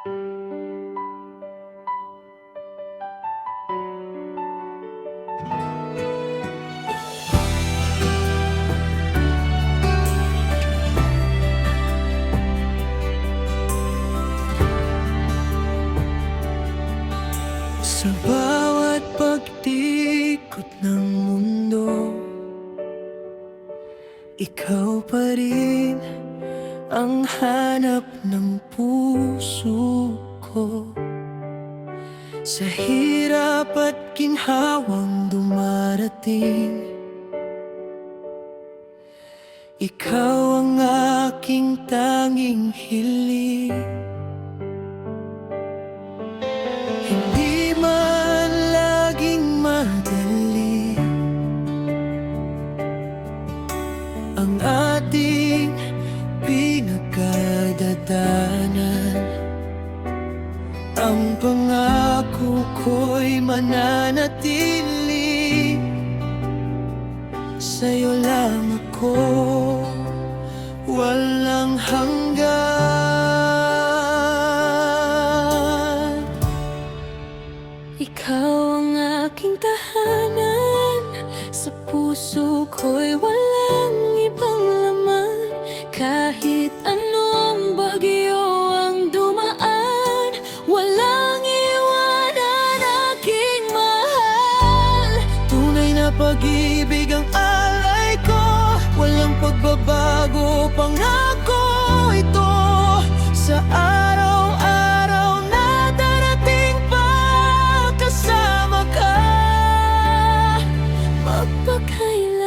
Sa bawat pagtikot ng mundo, ikaw pa rin ang hanap ng puso ko. Sa hirap at ginhawang dumarating, ikaw ang aking tanging hiling. Hindi man laging madali ang ating pinagdadaanan, ang pangako ko'y mananatili. Sa'yo lang ako, walang hanggan. Ikaw ang aking tahanan, sa puso ko'y walang ibang laman. Kahit anong bagyo ang dumaan, walang iwanan aking mahal. Tunay na pag-ibig ang alay ko, walang pagbabago, pangako ito. Sa araw-araw na darating pa, kasama ka Magpakailanman.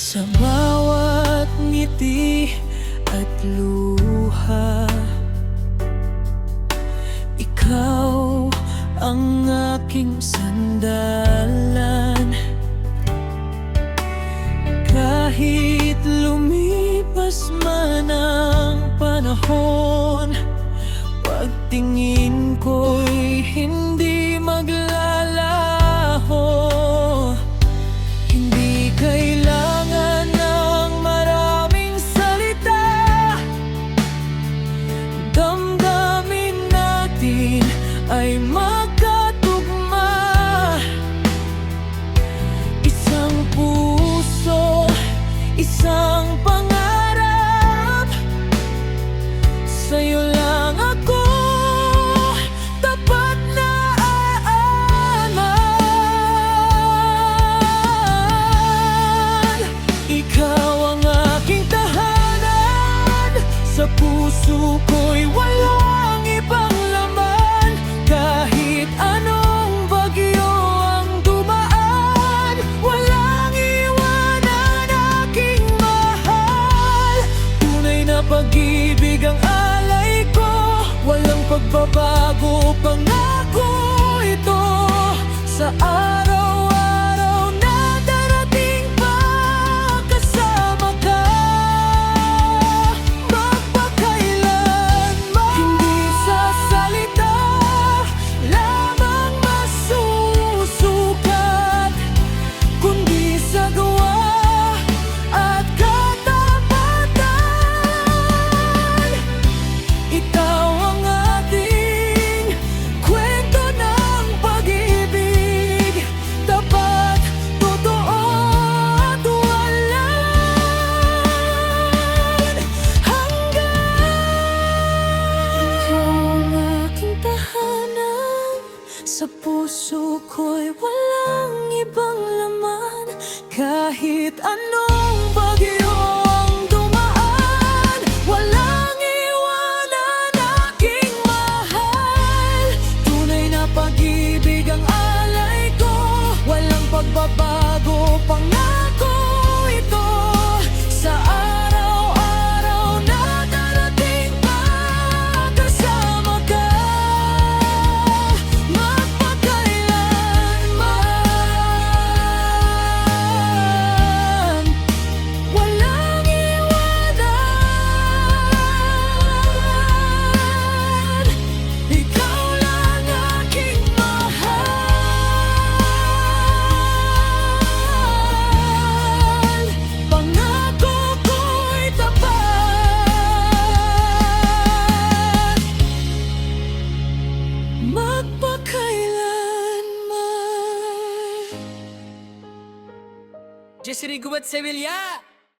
sa bawat ngiti at luha. Ikaw ang aking sandalan. Kahit lumipas man ang panahon, pagtingin ko'y hindi maglalaho. Hindi kailangan ng maraming salita, damdamin natin ay magkatugma. Isang puso, isang pangarap, sa'yo lang ako tapat na aaman. Ikaw ang aking tahanan, sa puso ko'y walang ibang laman. Kahit anong bagyo ang dumaan, walang iwanan aking mahal. Tunay na pag-ibig ang alay ko, walang pagbabago, pangako ito. Sa araw-araw na darating pa, kasama ka magpakailanman. Hindi sa salita lamang masusukat, kundi sa gawa at katapatan. Ikaw ang ating kwento ng pag-ibig, tapat, totoo at walang hanggan. Ikaw ang aking tahanan, sa puso ko'y walang ibang laman. Kahit anong bagyo ang dumaan, walang iwanan aking mahal. Tunay na pag-ibig ang alay ko, walang pagbabago, pangako ito. Sa araw-araw na darating pa, kasama ka magpakailanman. Walang Jesse Riguet Sevilla